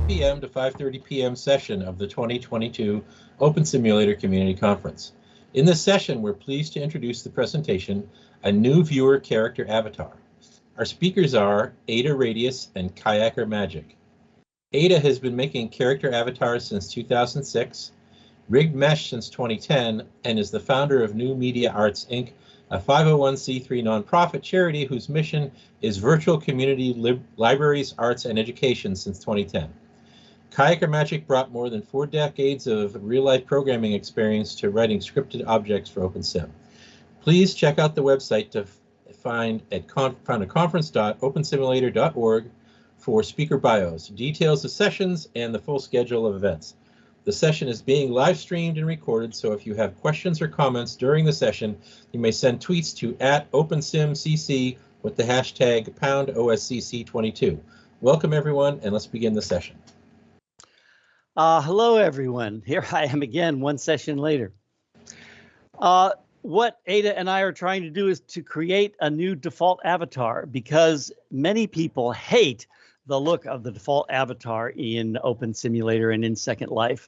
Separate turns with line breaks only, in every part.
p.m. to 5:30 p.m. session of the 2022 Open Simulator Community Conference. In this session, we're pleased to introduce the presentation, A New Viewer Character Avatar. Our speakers are Ada Radius and Kayaker Magic. Ada has been making character avatars since 2006, rigged mesh since 2010, and is the founder of New Media Arts, Inc., a 501c3 nonprofit charity whose mission is virtual community libraries, arts, and education since 2010. Kayaker Magic brought more than 4 decades of real-life programming experience to writing scripted objects for OpenSim. Please check out the website to find a conference.opensimulator.org for speaker bios, details of sessions, and the full schedule of events. The session is being live streamed and recorded, so if you have questions or comments during the session, you may send tweets to @OpenSimCC with the hashtag #OSCC22. Welcome everyone, and let's begin the session.
Hello everyone, here I am again, one session later. What Ada and I are trying to do is to create a new default avatar because many people hate the look of the default avatar in Open Simulator and in Second Life.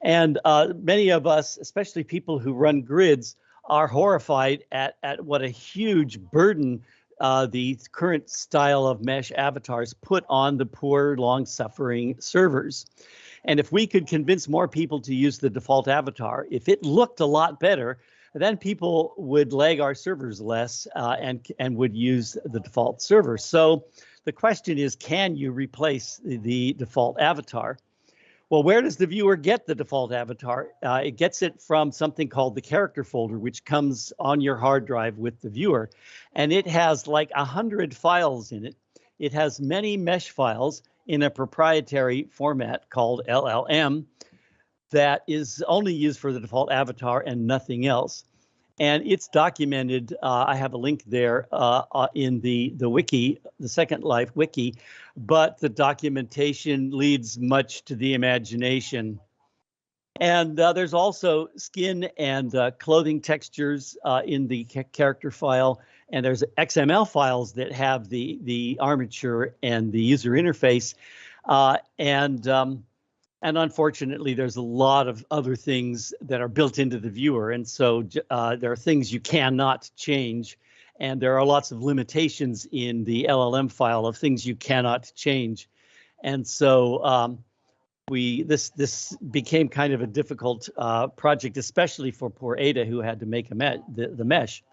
And many of us, especially people who run grids, are horrified at what a huge burden the current style of mesh avatars put on the poor, long-suffering servers. And if we could convince more people to use the default avatar, if it looked a lot better, then people would lag our servers less and would use the default server. So the question is, can you replace the default avatar? Well, where does the viewer get the default avatar? It gets it from something called the character folder, which comes on your hard drive with the viewer. And it has like 100 files in it. It has many mesh files in a proprietary format called LLM that is only used for the default avatar and nothing else. And it's documented, I have a link there in the wiki, the Second Life wiki, but the documentation leads much to the imagination. And there's also skin and clothing textures in the character file, and there's XML files that have the armature and the user interface. And unfortunately, there's a lot of other things that are built into the viewer. And so there are things you cannot change. And there are lots of limitations in the LLM file of things you cannot change. And so this became kind of a difficult project, especially for poor Ada, who had to make the mesh.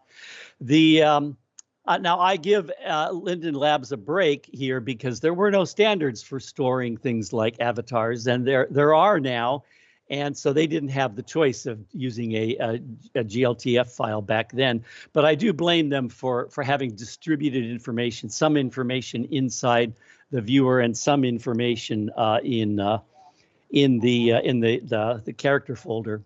Now, I give Linden Labs a break here because there were no standards for storing things like avatars, and there are now, and so they didn't have the choice of using a GLTF file back then. But I do blame them for having distributed information, some information inside the viewer and some information in the character folder.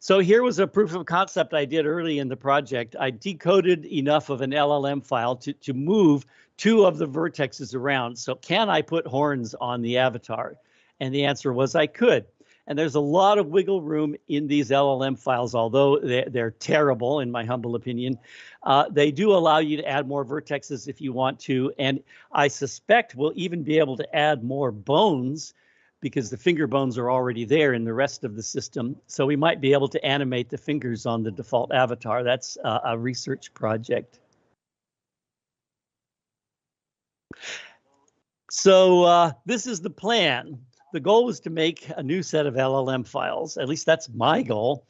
So here was a proof of concept I did early in the project. I decoded enough of an LLM file to move 2 of the vertexes around. So can I put horns on the avatar? And the answer was I could. And there's a lot of wiggle room in these LLM files, although they're terrible, in my humble opinion. They do allow you to add more vertexes if you want to. And I suspect we'll even be able to add more bones because the finger bones are already there in the rest of the system. So we might be able to animate the fingers on the default avatar. That's a research project. So this is the plan. The goal was to make a new set of LLM files. At least that's my goal.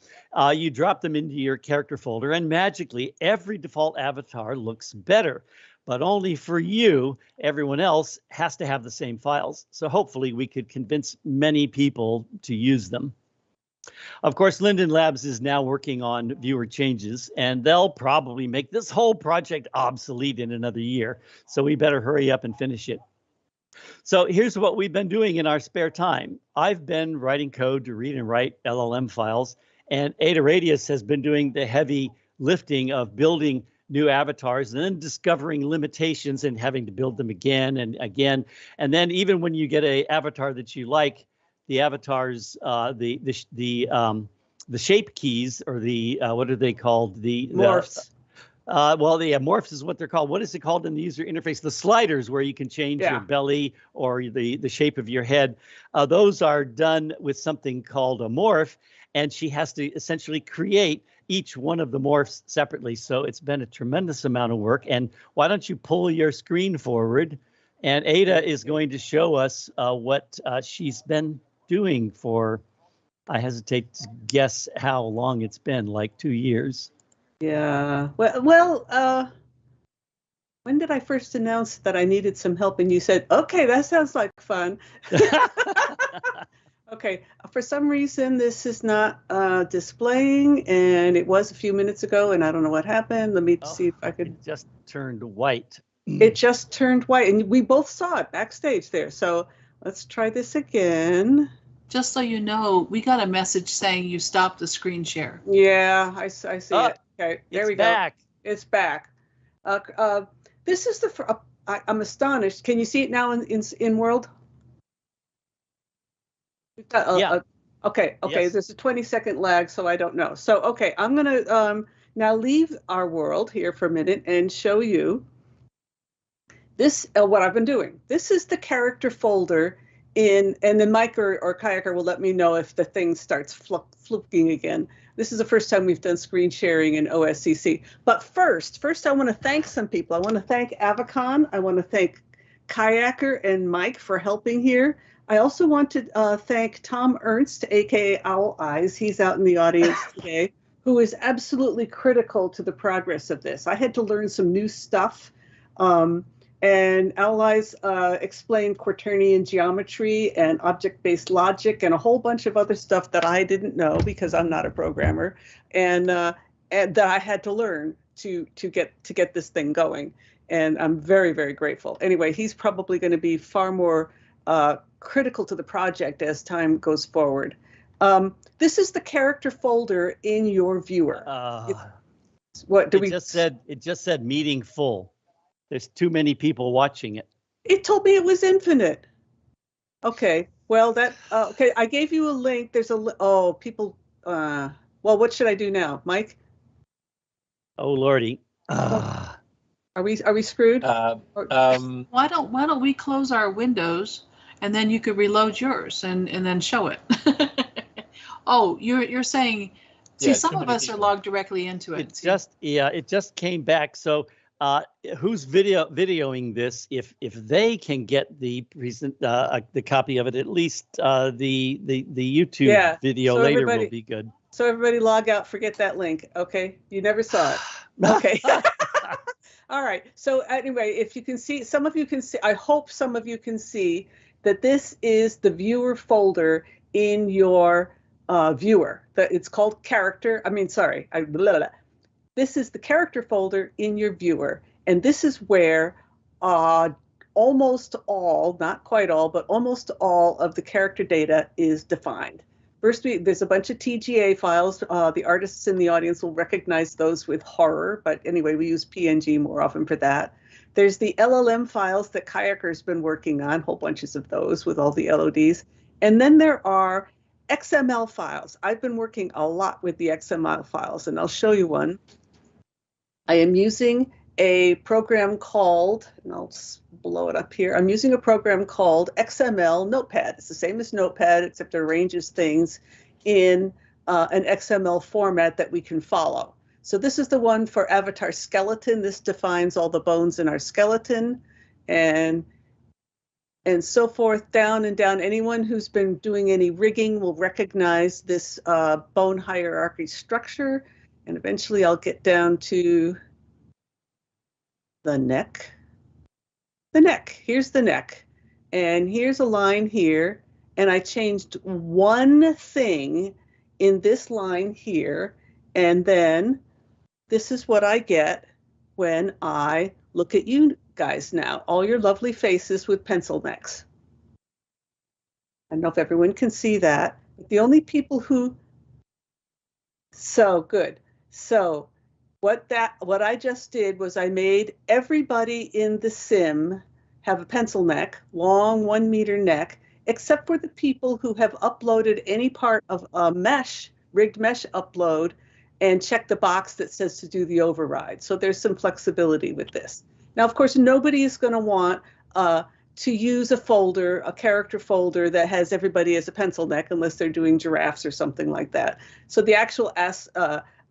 You drop them into your character folder and magically every default avatar looks better. But only for you. Everyone else has to have the same files. So hopefully we could convince many people to use them. Of course, Linden Labs is now working on viewer changes, and they'll probably make this whole project obsolete in another year. So we better hurry up and finish it. So here's what we've been doing in our spare time. I've been writing code to read and write LLM files, and Ada Radius has been doing the heavy lifting of building new avatars and then discovering limitations and having to build them again and again. And then even when you get an avatar that you like, the avatars, the shape keys, or the what are they called? The
morphs.
Well, the morphs is what they're called. What is it called in the user interface? The sliders, where you can change your belly or the shape of your head. Those are done with something called a morph, and she has to essentially create each one of the morphs separately. So it's been a tremendous amount of work. And why don't you pull your screen forward? And Ada is going to show us what she's been doing for, I hesitate to guess how long it's been, like 2 years.
Yeah. Well, when did I first announce that I needed some help? And you said, okay, that sounds like fun. Okay. For some reason, this is not displaying, and it was a few minutes ago, and I don't know what happened. Let me see if I could.
It just turned white.
It just turned white, and we both saw it backstage there. So let's try this again.
Just so you know, we got a message saying you stopped the screen share.
Yeah, I see it. Okay, there we go.
Back.
It's back. This is I'm astonished. Can you see it now in World? We've got
yeah.
Okay.
Yes.
There's a 20-second lag, so I don't know. So okay, I'm gonna now leave our World here for a minute and show you this. What I've been doing. This is the character folder and then Mike or Kayaker will let me know if the thing starts fluking again. This is the first time we've done screen sharing in OSCC. But first I want to thank some people. I want to thank Avicon. I want to thank Kayaker and Mike for helping here. I also want to thank Tom Ernst, aka Owl Eyes. He's out in the audience today, who is absolutely critical to the progress of this. I had to learn some new stuff. And Owl Eyes explained quaternion geometry and object-based logic and a whole bunch of other stuff that I didn't know because I'm not a programmer, and that I had to learn to get this thing going. And I'm very, very grateful. Anyway, he's probably going to be far more critical to the project as time goes forward. This is the character folder in your viewer.
It just said meeting full. There's too many people watching it.
It told me it was infinite. Okay. Well, okay. I gave you a link. There's people. Well, what should I do now, Mike?
Oh Lordy.
Are we screwed?
Why don't we close our windows and then you could reload yours and then show it. Oh, you're saying. See, some of us are logged directly into it.
It just came back. So. Who's videoing this? If they can get the copy of it, at least the YouTube video so later will be good.
So everybody log out. Forget that link. Okay, you never saw it. Okay. All right. So anyway, if you can see, some of you can see. I hope some of you can see that this is the viewer folder in your viewer. It's called character. This is the character folder in your viewer, and this is where almost all, not quite all, but almost all of the character data is defined. First, there's a bunch of TGA files. The artists in the audience will recognize those with horror, but anyway, we use PNG more often for that. There's the LLM files that Kayaker's been working on, whole bunches of those with all the LODs. And then there are XML files. I've been working a lot with the XML files, and I'll show you one. I am using a program called, and I'll blow it up here. I'm using a program called XML Notepad. It's the same as Notepad, except it arranges things in an XML format that we can follow. So this is the one for avatar skeleton. This defines all the bones in our skeleton, and so forth, down and down. Anyone who's been doing any rigging will recognize this bone hierarchy structure. And eventually I'll get down to the neck. The neck, here's the neck. And here's a line here. And I changed one thing in this line here. And then this is what I get when I look at you guys now. All your lovely faces with pencil necks. I don't know if everyone can see that. The only people who, so good. So what I just did was I made everybody in the sim have a pencil neck, long 1 meter neck, except for the people who have uploaded any part of a mesh, rigged mesh upload and check the box that says to do the override. So there's some flexibility with this. Now, of course, nobody is going to want to use a folder, a character folder that has everybody as a pencil neck unless they're doing giraffes or something like that. So the actual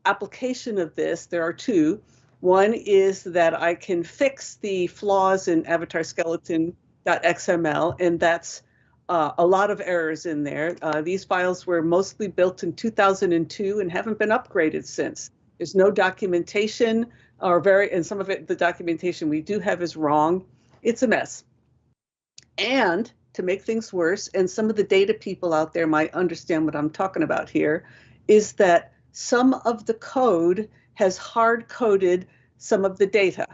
application of this, there are two. One is that I can fix the flaws in avatar skeleton.xml, and that's a lot of errors in there. These files were mostly built in 2002 and haven't been upgraded since. There's no documentation, and some of it, the documentation we do have is wrong. It's a mess. And to make things worse, and some of the data people out there might understand what I'm talking about here, is that some of the code has hard-coded some of the data.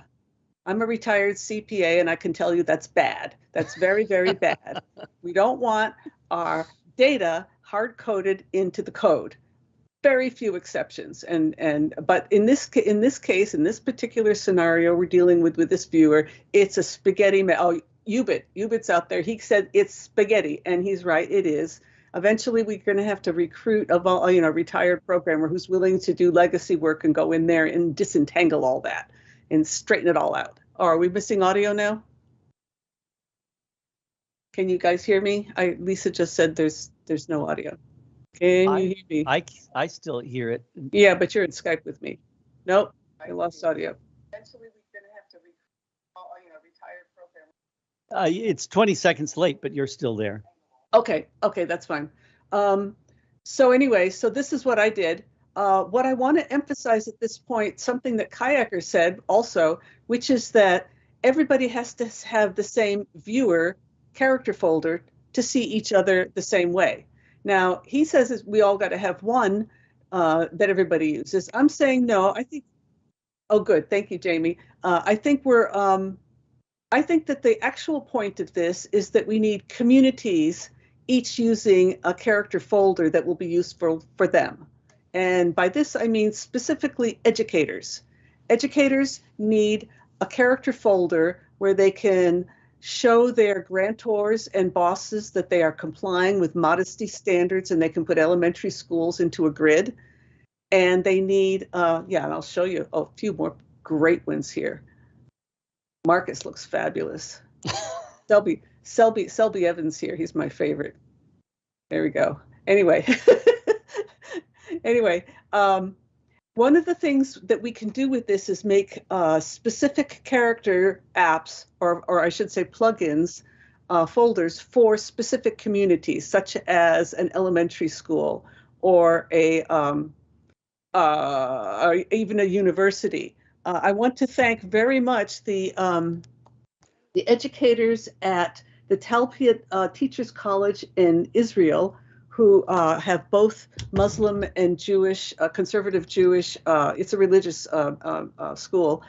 I'm a retired CPA, and I can tell you that's bad. That's very, very bad. We don't want our data hard-coded into the code. Very few exceptions, but in this case, in this particular scenario we're dealing with this viewer, it's a spaghetti. Oh, Ubit's out there. He said it's spaghetti, and he's right. It is. Eventually, we're going to have to recruit a retired programmer who's willing to do legacy work and go in there and disentangle all that and straighten it all out. Oh, are we missing audio now? Can you guys hear me? Lisa just said there's no audio. Can you hear me?
I still hear it.
Yeah, but you're in Skype with me. Nope, I lost audio. Eventually, we're going to have to recruit a retired programmer.
It's 20 seconds late, but you're still there.
Okay, that's fine. So anyway, so this is what I did. What I want to emphasize at this point, something that Kayaker said also, which is that everybody has to have the same viewer character folder to see each other the same way. Now, he says we all got to have one that everybody uses. I'm saying no. I think, oh, good. Thank you, Jamie. I think I think that the actual point of this is that we need communities each using a character folder that will be useful for them. And by this, I mean specifically educators. Educators need a character folder where they can show their grantors and bosses that they are complying with modesty standards, and they can put elementary schools into a grid. And they need, and I'll show you a few more great ones here. Marcus looks fabulous. Selby Evans here. He's my favorite. There we go. Anyway, one of the things that we can do with this is make specific character apps, or I should say plugins, folders for specific communities, such as an elementary school or even a university. I want to thank very much the educators at the Talpiot Teachers College in Israel, who have both Muslim and Jewish, conservative Jewish, it's a religious school,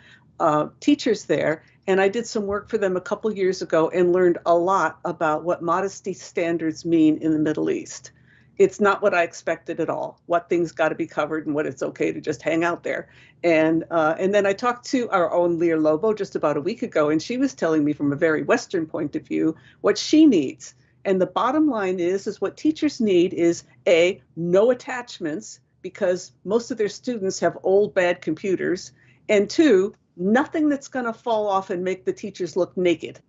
teachers there. And I did some work for them a couple years ago and learned a lot about what modesty standards mean in the Middle East. It's not what I expected at all, what things got to be covered and what it's okay to just hang out there. And then I talked to our own Lear Lobo just about a week ago, and she was telling me from a very Western point of view what she needs. And the bottom line is what teachers need is A, no attachments, because most of their students have old, bad computers, and two, nothing that's going to fall off and make the teachers look naked.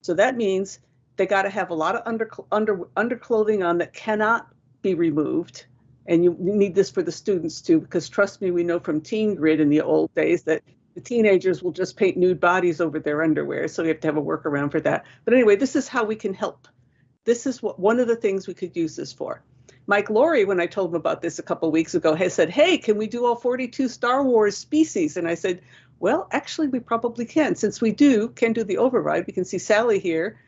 So that means they got to have a lot of underclothing on that cannot be removed. And you need this for the students too, because trust me, we know from Teen Grid in the old days that the teenagers will just paint nude bodies over their underwear. So we have to have a workaround for that. But anyway, this is how we can help. This is one of the things we could use this for. Mike Laurie, when I told him about this a couple of weeks ago, has said, hey, can we do all 42 Star Wars species? And I said, well, actually, we probably can. Since we can do the override, we can see Sally here.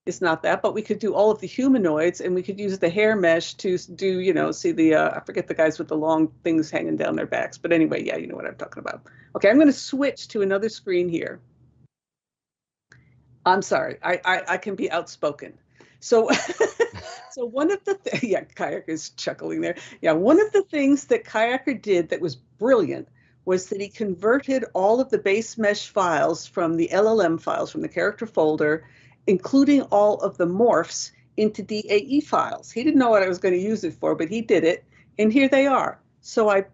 It's not that, but we could do all of the humanoids, and we could use the hair mesh to do, see the, I forget the guys with the long things hanging down their backs. But anyway, yeah, you know what I'm talking about. Okay, I'm going to switch to another screen here. I'm sorry, I can be outspoken. So, so one of the yeah, Kayaker is chuckling there. Yeah, one of the things that Kayaker did that was brilliant was that he converted all of the base mesh files from the LLM files from the character folder, including all of the morphs, into DAE files. He didn't know what I was going to use it for, but he did it, and here they are. So I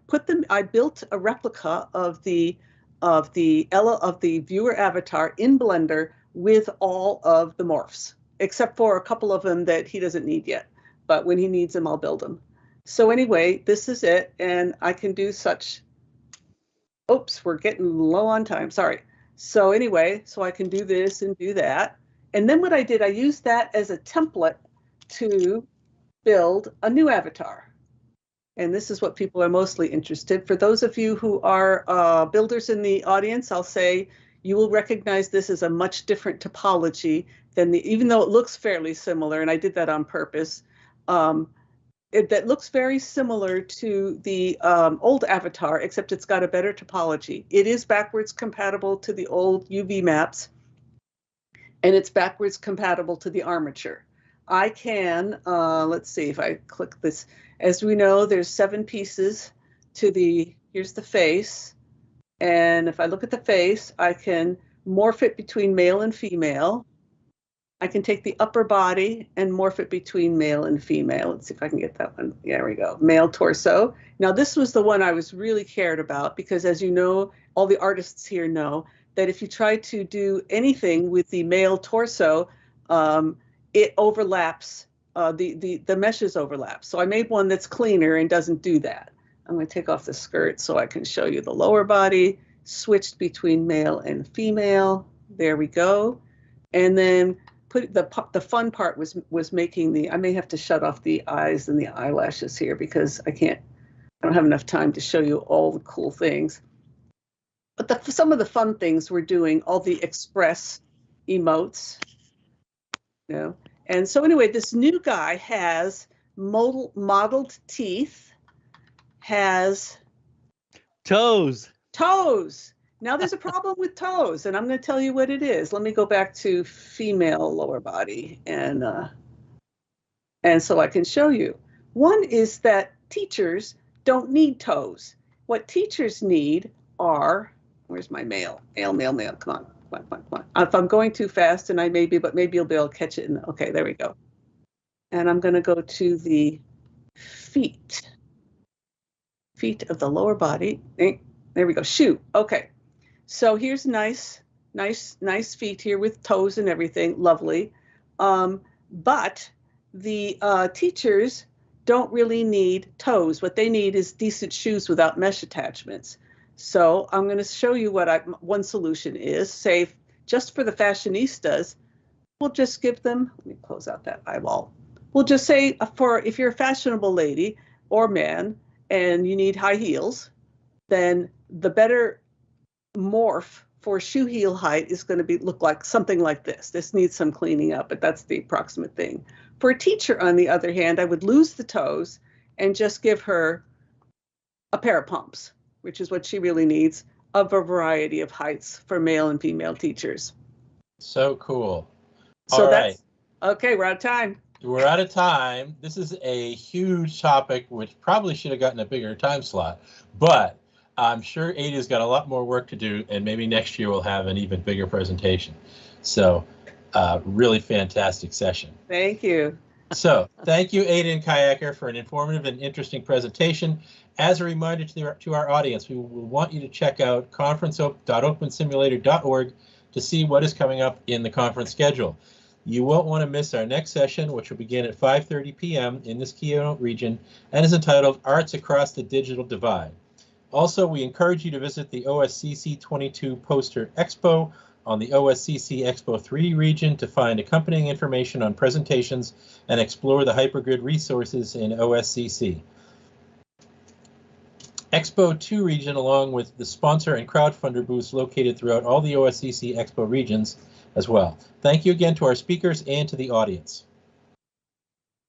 built a replica of the viewer avatar in Blender with all of the morphs, except for a couple of them that he doesn't need yet. But when he needs them, I'll build them. So anyway, this is it, and I can do such. Oops, we're getting low on time. Sorry. So anyway, so I can do this and do that. And then what I did, I used that as a template to build a new avatar. And this is what people are mostly interested. For those of you who are builders in the audience, I'll say you will recognize this as a much different topology than even though it looks fairly similar, and I did that on purpose. That looks very similar to the old avatar, except it's got a better topology. It is backwards compatible to the old UV maps, and it's backwards compatible to the armature. I can, let's see if I click this. As we know, there's 7 pieces to here's the face. And if I look at the face, I can morph it between male and female. I can take the upper body and morph it between male and female. Let's see if I can get that one. There we go. Male torso. Now, this was the one I was really cared about because, as you know, all the artists here know that if you try to do anything with the male torso, it overlaps. The meshes overlap. So I made one that's cleaner and doesn't do that. I'm going to take off the skirt so I can show you the lower body, switched between male and female. There we go. And then the fun part was making I may have to shut off the eyes and the eyelashes here because I don't have enough time to show you all the cool things. But some of the fun things we're doing, all the express emotes, you know. And so anyway, this new guy has modeled teeth, has
toes.
Now there's a problem with toes, and I'm going to tell you what it is. Let me go back to female lower body, and so I can show you. One is that teachers don't need toes. What teachers need are, where's my male? Male, come on. If I'm going too fast, and but maybe you'll be able to catch it. Okay, there we go. And I'm going to go to the feet of the lower body. There we go. Shoe. Okay. So here's nice feet here with toes and everything. Lovely. But the teachers don't really need toes. What they need is decent shoes without mesh attachments. So I'm going to show you what one solution is. Say, just for the fashionistas, we'll just give them, let me close out that eyeball. We'll just say, if you're a fashionable lady or man and you need high heels, then the better morph for shoe heel height is going to look like something like this. This needs some cleaning up, but that's the approximate thing. For a teacher, on the other hand, I would lose the toes and just give her a pair of pumps, which is what she really needs, of a variety of heights for male and female teachers.
So cool.
So that's okay. We're out of time.
We're out of time. This is a huge topic, which probably should have gotten a bigger time slot, but I'm sure Ada's got a lot more work to do, and maybe next year we'll have an even bigger presentation. So really fantastic session.
Thank you.
So thank you, Ada and Kayaker, for an informative and interesting presentation. As a reminder to our audience, we will want you to check out conference.opensimulator.org to see what is coming up in the conference schedule. You won't want to miss our next session, which will begin at 5:30 p.m. in this keynote region and is entitled Arts Across the Digital Divide. Also, we encourage you to visit the OSCC22 Poster Expo on the OSCC Expo 3 region to find accompanying information on presentations and explore the hypergrid resources in OSCC. Expo 2 region, along with the sponsor and crowdfunder booths located throughout all the OSCC Expo regions as well. Thank you again to our speakers and to the audience.